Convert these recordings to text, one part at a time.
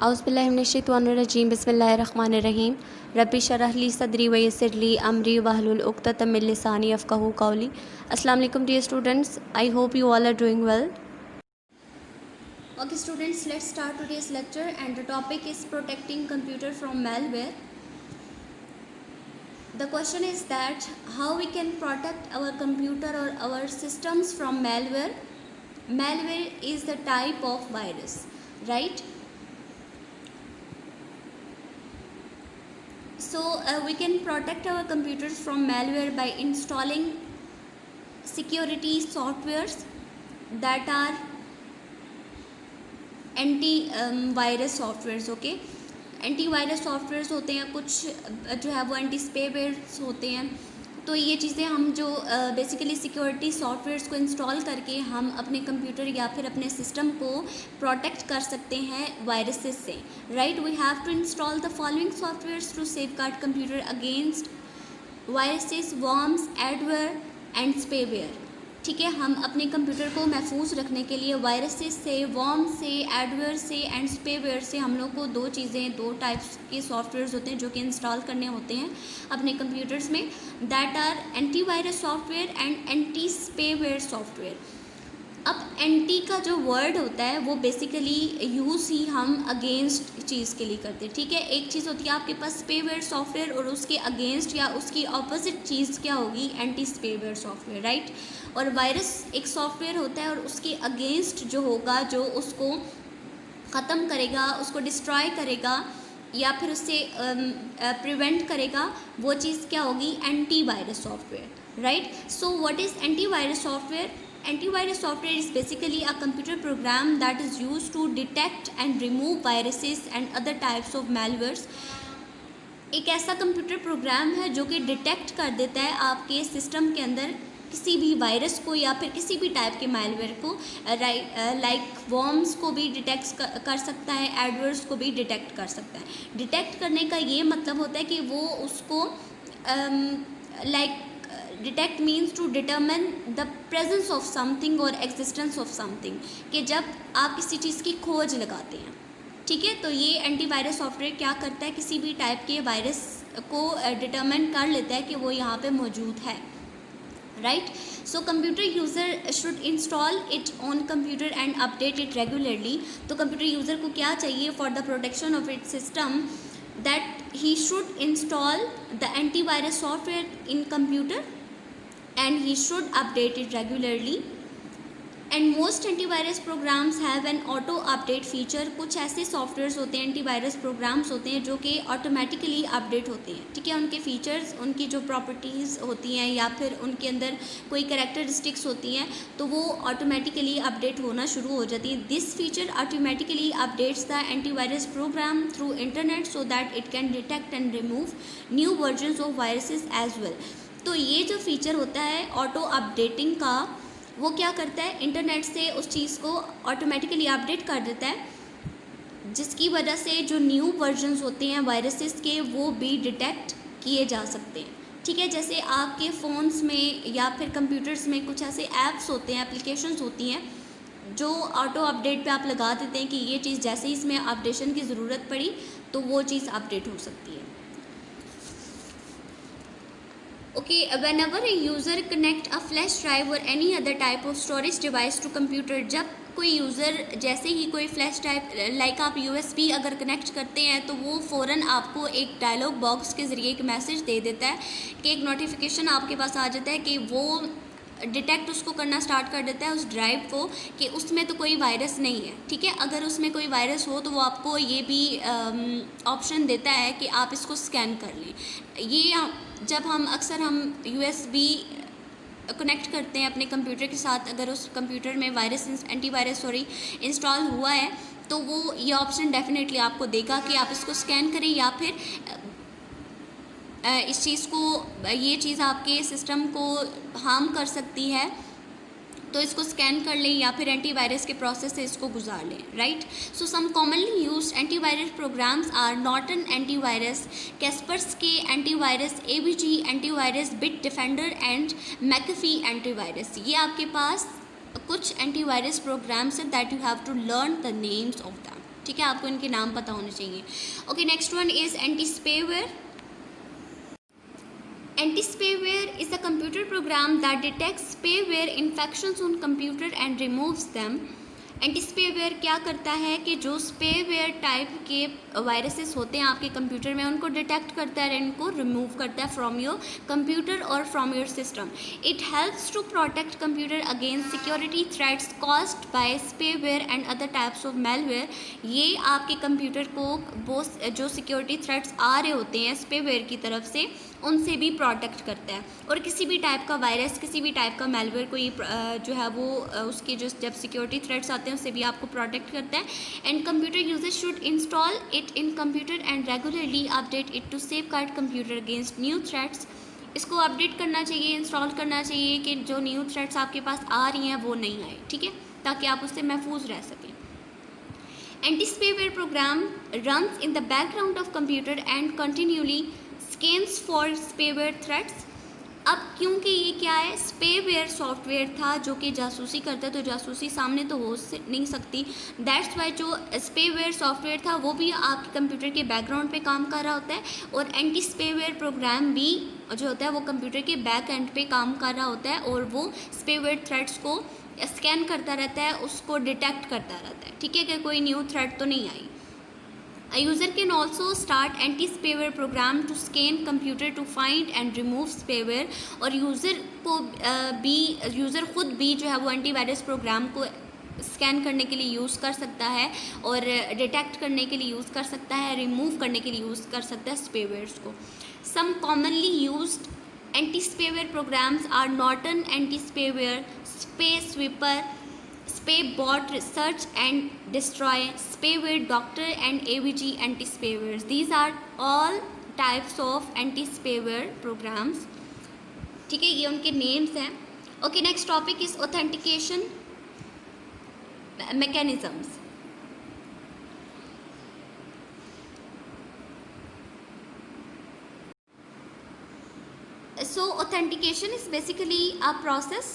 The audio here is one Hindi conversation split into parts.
औज़ुबिल्लाहिमिनश्शैतानिर्रजीम बिस्मिल्लाहिर्रहमानिर्रहीम रब्बि शरह ली सदरी व यस्सिर ली अमरी वहलुल उक़्दतम मिन लिसानी यफ़क़हू क़ौली। अस्सलाम वालेकुम dear students, I hope you all are doing well. Okay students, let's start today's lecture and the topic is protecting computer from malware. The question is that how we can protect our computer or our systems from malware. Malware is the type of virus, right? So we can protect our computers from malware by installing security softwares that are anti-virus softwares. Okay, antivirus softwares होते हैं, कुछ जो है वो एंटी स्पेवेयर्स होते हैं. तो ये चीज़ें हम जो बेसिकली सिक्योरिटी सॉफ्टवेयर्स को इंस्टॉल करके हम अपने कंप्यूटर या फिर अपने सिस्टम को प्रोटेक्ट कर सकते हैं वायरसेस से. Right, we have to install the following softwares to safeguard computer against viruses, worms, adware and spyware. ठीक है, हम अपने कंप्यूटर को महफूज रखने के लिए वायरसेस से, वर्म से, एडवेयर से एंड स्पेवेयर से हम लोग को दो टाइप्स के सॉफ्टवेयर्स होते हैं जो कि इंस्टॉल करने होते हैं अपने कंप्यूटर्स में. That are antivirus software and anti spyware software. अब एंटी का जो वर्ड होता है वो बेसिकली यूज़ ही हम अगेंस्ट चीज़ के लिए करते हैं. ठीक है, एक चीज़ होती है आपके पास स्पेवेयर सॉफ्टवेयर और उसके अगेंस्ट या उसकी ऑपोजिट चीज़ क्या होगी, एंटी स्पेवेयर सॉफ्टवेयर. राइट, और वायरस एक सॉफ्टवेयर होता है और उसके अगेंस्ट जो होगा, जो उसको ख़त्म करेगा, उसको डिस्ट्रॉय करेगा या फिर उससे प्रिवेंट करेगा, वो चीज़ क्या होगी, antivirus software. Right, so what is antivirus software? Antivirus software is basically a computer program that is used to detect and remove viruses and other types of malwares. एक ऐसा कंप्यूटर प्रोग्राम है जो कि डिटेक्ट कर देता है आपके सिस्टम के अंदर किसी भी वायरस को या फिर किसी भी टाइप के मालवेयर को. लाइक वर्म्स को भी डिटेक्ट कर सकता है, एडवर्स को भी डिटेक्ट कर सकता है. डिटेक्ट करने का ये मतलब होता है कि वो उसको detect means to determine the presence of something और एग्जिस्टेंस ऑफ समथिंग, कि जब आप किसी चीज़ की खोज लगाते हैं. ठीक है, तो ये एंटीवायरस सॉफ्टवेयर क्या करता है, किसी भी टाइप के वायरस को डिटरमिन कर लेता है कि वो यहाँ पे मौजूद है. Right, so computer user should install it on computer and update it regularly. तो कंप्यूटर यूज़र को क्या चाहिए for the protection of it system, that he should install the antivirus software in computer and he should update it regularly. And most antivirus programs have an auto update feature. कुछ ऐसे सॉफ्टवेयर्स होते हैं, एंटीवायरस प्रोग्राम्स होते हैं जो कि ऑटोमेटिकली अपडेट होते हैं. ठीक है, उनके फीचर्स, उनकी जो प्रॉपर्टीज़ होती हैं या फिर उनके अंदर कोई कैरेक्टरिस्टिक्स होती हैं तो वो ऑटोमेटिकली अपडेट होना शुरू हो जाती है. This feature automatically updates the antivirus program through internet so that it can detect and remove new versions of viruses as well. तो ये जो फीचर होता है ऑटो अपडेटिंग का, वो क्या करता है, इंटरनेट से उस चीज़ को ऑटोमेटिकली अपडेट कर देता है, जिसकी वजह से जो न्यू वर्जन्स होते हैं वायरसेस के वो भी डिटेक्ट किए जा सकते हैं. ठीक है, जैसे आपके फ़ोन्स में या फिर कंप्यूटर्स में कुछ ऐसे ऐप्स होते हैं, एप्लीकेशंस होती हैं जो ऑटो अपडेट पे आप लगा देते हैं कि ये चीज़ जैसे ही इसमें अपडेशन की ज़रूरत पड़ी तो वो चीज़ अपडेट हो सकती है. Okay, whenever a user connect a flash drive or any other type of storage device to computer, जब कोई यूज़र जैसे ही कोई फ्लैश ड्राइव लाइक आप USB अगर कनेक्ट करते हैं तो वो फ़ौरन आपको एक डायलॉग बॉक्स के ज़रिए एक मैसेज दे देता है कि एक नोटिफिकेशन आपके पास आ जाता है कि वो डिटेक्ट उसको करना स्टार्ट कर देता है उस ड्राइव को कि उसमें तो कोई वायरस नहीं है. ठीक है, अगर उसमें कोई वायरस हो तो वो आपको ये भी ऑप्शन देता है कि आप इसको स्कैन कर लें. ये जब हम USB कनेक्ट करते हैं अपने कंप्यूटर के साथ, अगर उस कंप्यूटर में एंटीवायरस इंस्टॉल हुआ है तो वो ये ऑप्शन डेफिनेटली आपको देगा कि आप इसको स्कैन करें या फिर इस चीज़ को, ये चीज़ आपके सिस्टम को हार्म कर सकती है तो इसको स्कैन कर लें या फिर एंटीवायरस के प्रोसेस से इसको गुजार लें. Right, so some commonly used antivirus programs are Norton antivirus, Kaspersky antivirus, AVG antivirus, Bitdefender and McAfee antivirus. ये आपके पास कुछ एंटीवायरस प्रोग्राम्स हैं that you have to learn the names of them. ठीक है, आपको इनके नाम पता होने चाहिए। Okay, next one is anti spyware. Anti-spyware is a computer program that detects spyware infections on computer and removes them. Anti-spyware क्या करता है कि जो स्पेवेयर टाइप के वायरसेस होते हैं आपके कंप्यूटर में, उनको डिटेक्ट करता है, इनको रिमूव करता है फ्रॉम योर कंप्यूटर और from your system. It helps to protect computer against security threats caused by spyware and other types of malware. ये आपके कंप्यूटर को वो जो सिक्योरिटी थ्रेट्स आ रहे होते हैं स्पेवेयर की तरफ से, उनसे भी प्रोटेक्ट करता है। और किसी भी टाइप का वायरस, किसी भी टाइप का मेलवेयर कोई जो है वो उसके जो जब सिक्योरिटी थ्रेट्स आते हैं उससे भी आपको प्रोटेक्ट करता है। And computer users should install it in computer and regularly update it to safeguard computer against new threats. इसको अपडेट करना चाहिए, इंस्टॉल करना चाहिए कि जो न्यू थ्रेट्स आपके पास आ रही हैं वो नहीं आए, ठीक है, ताकि आप उससे महफूज रह सकें। Anti-spyware program runs in the background of computer and continually scans for spyware threats. अब क्योंकि ये क्या है, स्पेवेयर सॉफ्टवेयर था जो कि जासूसी करता है, तो जासूसी सामने तो हो नहीं सकती। दैट्स वाई जो स्पेवेयर सॉफ्टवेयर था वो भी आपके कंप्यूटर के बैकग्राउंड पे काम कर रहा होता है, और एंटी स्पेवेयर प्रोग्राम भी जो होता है वो कंप्यूटर के बैक एंड पे काम कर रहा होता है, और वो स्पेवेयर थ्रेट्स को स्कैन करता रहता है, उसको डिटेक्ट करता रहता है, ठीक है, कि कोई न्यू थ्रेट तो नहीं आई। A user can also start anti-spyware program to scan computer to find and remove spyware। और यूज़र को यूज़र खुद भी जो है वो एंटीवायरस प्रोग्राम को स्कैन करने के लिए यूज़ कर सकता है, और डिटेक्ट करने के लिए यूज़ कर सकता है, रिमूव करने के लिए यूज़ कर सकता है स्पेवेयर्स को। Some commonly used anti spyware programs are Norton anti spyware, spy sweeper, SpayBot Search and Destroy, Spyware Doctor and AVG anti-spyware. These are all types of anti-spyware programs, ठीक है, ये उनके नेम्स हैं। Okay, next topic is authentication mechanisms. So authentication is basically a process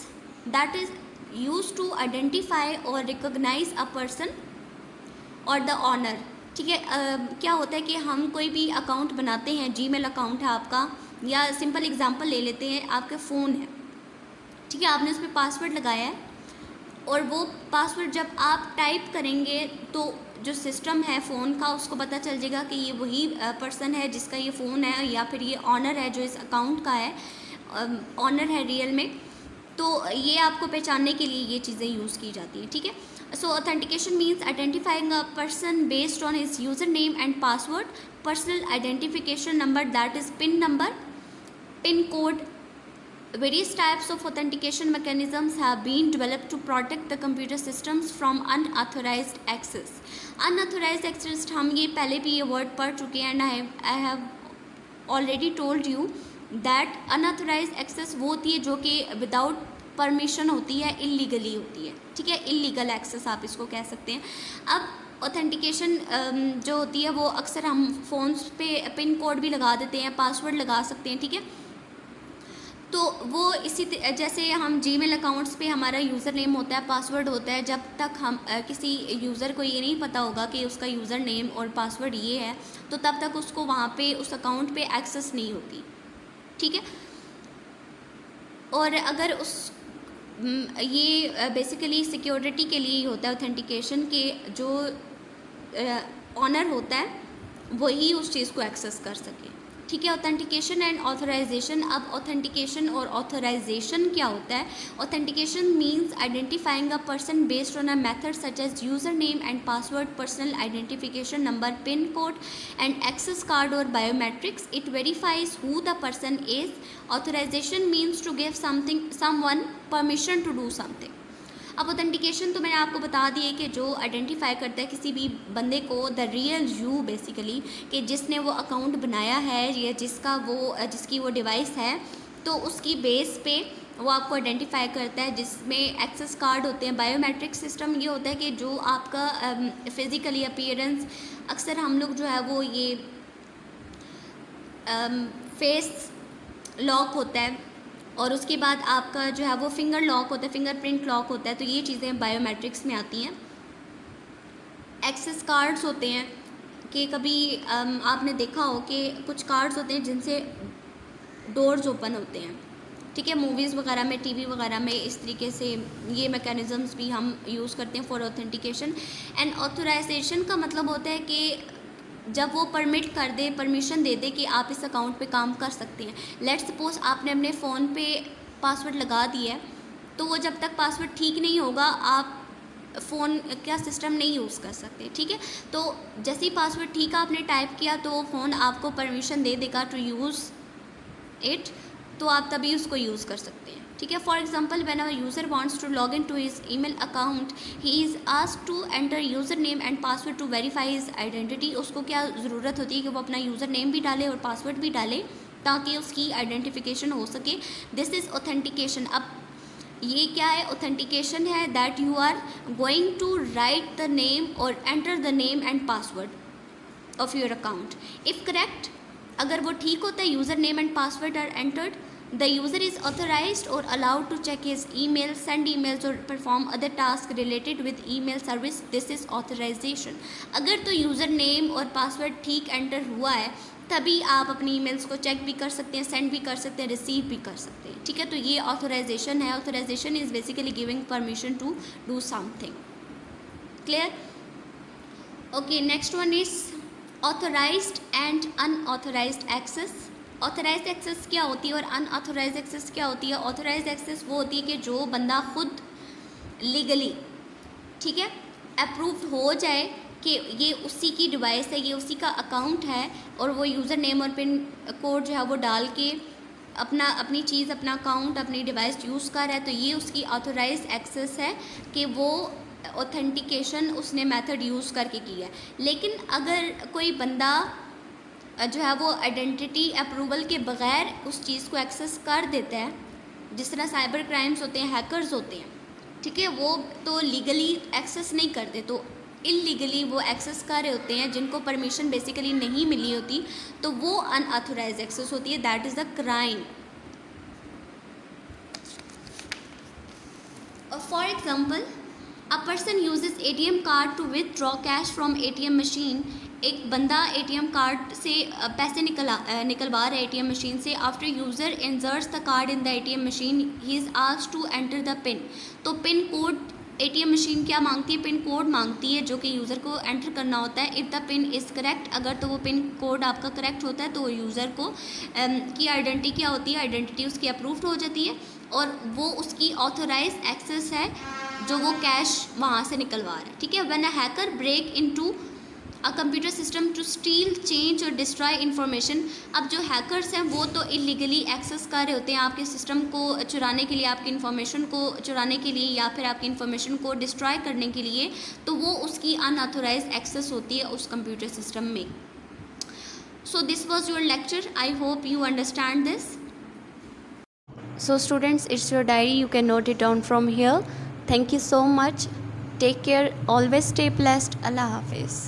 that is used to identify or recognize a person or the owner, ठीक है। क्या होता है कि हम कोई भी अकाउंट बनाते हैं, जीमेल अकाउंट है आपका, या सिंपल एग्जांपल ले लेते हैं, आपका फ़ोन है, ठीक है, आपने उस पर पासवर्ड लगाया है, और वो पासवर्ड जब आप टाइप करेंगे तो जो सिस्टम है फ़ोन का उसको पता चल जाएगा कि ये वही पर्सन है जिसका ये फ़ोन है, या फिर ये ऑनर है जो इस अकाउंट का है, ऑनर है रियल में। तो ये आपको पहचानने के लिए ये चीज़ें यूज़ की जाती हैं, ठीक है। So authentication means identifying a person based on his user name and password, personal identification number that is PIN number, PIN code. Various types of authentication mechanisms have been developed to protect the computer systems from unauthorized access. Unauthorized access हम ये पहले भी ये वर्ड पढ़ चुके हैं, and I have already told you that unauthorized access वो होती है जो कि विदाउट परमिशन होती है, इलीगली होती है, ठीक है, इलीगल एक्सेस आप इसको कह सकते हैं। अब ऑथेंटिकेशन जो होती है वो अक्सर हम फ़ोन्स पे पिन कोड भी लगा देते हैं, पासवर्ड लगा सकते हैं, ठीक है। तो वो इसी जैसे हम जीमेल अकाउंट्स पे हमारा यूज़र नेम होता है, पासवर्ड होता है, जब तक हम किसी यूज़र को ये नहीं पता होगा कि उसका यूज़र नेम और पासवर्ड ये है, तो तब तक उसको वहाँ पे उस अकाउंट पे एक्सेस नहीं होती, ठीक है। और अगर उस ये बेसिकली सिक्योरिटी के लिए ही होता है ऑथेंटिकेशन के, जो ऑनर होता है वही उस चीज़ को एक्सेस कर सके, ठीक है। Authentication and authorisation. अब ऑथेंटिकेशन और ऑथराइजेशन क्या होता है? Authentication means identifying a person based on a method such as user name and password, personal identification number, PIN code and access card और biometrics. It verifies who the person is. Authorisation means to give someone permission to do something. अब ऑथेंटिकेशन तो मैंने आपको बता दी है कि जो आइडेंटिफाई करता है किसी भी बंदे को, द रियल यू बेसिकली, कि जिसने वो अकाउंट बनाया है या जिसकी वो डिवाइस है, तो उसकी बेस पे वो आपको आइडेंटिफाई करता है, जिसमें एक्सेस कार्ड होते हैं। बायोमेट्रिक सिस्टम ये होता है कि जो आपका फिज़िकली अपीयरेंस, अक्सर हम लोग जो है वो ये फेस लॉक होता है, और उसके बाद आपका जो है वो फिंगर लॉक होता है, फिंगरप्रिंट लॉक होता है, तो ये चीज़ें बायोमेट्रिक्स में आती हैं। एक्सेस कार्ड्स होते हैं कि कभी आपने देखा हो कि कुछ कार्ड्स होते हैं जिनसे डोर्स ओपन होते हैं, ठीक है, मूवीज़ वगैरह में, टीवी वगैरह में, इस तरीके से ये मैकेनिज़म्स भी हम यूज़ करते हैं फॉर ऑथेंटिकेशन। एंड ऑथराइजेशन का मतलब होता है कि जब वो परमिट कर दे, परमिशन दे दे कि आप इस अकाउंट पे काम कर सकते हैं। लेट्स सपोज आपने अपने फ़ोन पे पासवर्ड लगा दिया है, तो वो जब तक पासवर्ड ठीक नहीं होगा आप फ़ोन का सिस्टम नहीं यूज़ कर सकते, ठीक है। तो जैसे ही पासवर्ड ठीक आपने टाइप किया तो वो फ़ोन आपको परमिशन दे देगा टू यूज़ इट, तो आप तभी उसको यूज़ कर सकते हैं, ठीक है। For example, when our user wants to log in to his email account, he is asked to enter user name and password to verify his identity. उसको क्या ज़रूरत होती है कि वो अपना यूज़र नेम भी डाले और पासवर्ड भी डाले ताकि उसकी आइडेंटिफिकेशन हो सके। This is authentication. अब ये क्या है? ऑथेंटिकेशन है that you are going to write the name और enter the name and password of your account. If correct, अगर वो ठीक होता है, user name and password are entered, the user is authorised और allowed to check his email, send emails और perform other task related with email service. This is authorisation. अगर तो यूज़र नेम और पासवर्ड ठीक एंटर हुआ है तभी आप अपनी ईमेल्स को चेक भी कर सकते हैं, सेंड भी कर सकते हैं, रिसीव भी कर सकते हैं, ठीक है। तो ये ऑथराइजेशन है। Authorisation is basically giving permission to do something. Clear? Okay, next one is authorised and unauthorised access. Authorised access क्या होती है और अनऑथराइज्ड एक्सेस क्या होती है? ऑथराइज्ड एक्सेस वो होती है कि जो बंदा खुद लीगली, ठीक है, अप्रूव्ड हो जाए कि ये उसी की डिवाइस है, ये उसी का अकाउंट है और वो यूज़र नेम और पिन कोड जो है वो डाल के अपनी चीज़, अपना अकाउंट, अपनी डिवाइस यूज़ कर रहा है, तो ये उसकी ऑथराइज्ड एक्सेस है कि वो ऑथेंटिकेशन उसने मेथड यूज़ करके किया है। लेकिन अगर कोई बंदा जो है वो आइडेंटिटी अप्रूवल के बग़ैर उस चीज़ को एक्सेस कर देता है, जिस तरह साइबर क्राइम्स होते हैं, हैकर्स होते हैं, ठीक है, वो तो लीगली एक्सेस नहीं करते, तो इलीगली वो एक्सेस कर रहे होते हैं जिनको परमिशन बेसिकली नहीं मिली होती, तो वो अनऑथराइज्ड एक्सेस होती है। That is the crime. For example, a person uses ATM card to withdraw cash from ATM machine. एक बंदा ATM कार्ड से पैसे निकलवा रहा है ATM मशीन से। After user inserts the card in the ATM machine, he is asked to enter the pin. तो पिन कोड ATM मशीन क्या मांगती है? पिन कोड मांगती है जो कि यूज़र को एंटर करना होता है। If the pin is correct, अगर तो वो पिन कोड आपका करेक्ट होता है तो यूज़र को की आइडेंटिटी क्या होती है? आइडेंटिटी उसकी अप्रूव्ड हो जाती है और वो उसकी ऑथराइज्ड एक्सेस है जो वो कैश वहाँ से निकलवा रहा है, ठीक है। When a hacker break into a computer system to steal, change और डिस्ट्रॉय इन्फॉर्मेशन। अब जो हैकर्स हैं वो तो इलीगली एक्सेस कर रहे होते हैं आपके सिस्टम को चुराने के लिए, आपकी इन्फॉर्मेशन को चुराने के लिए या फिर आपकी इन्फॉर्मेशन को डिस्ट्रॉय करने के लिए, तो वो उसकी अनऑथराइज्ड एक्सेस होती है उस कंप्यूटर सिस्टम में। So this was your lecture. I hope you understand this. So students, it's your diary. You can note it down from here. Thank you so much. Take care. Always stay blessed. Allah Hafiz.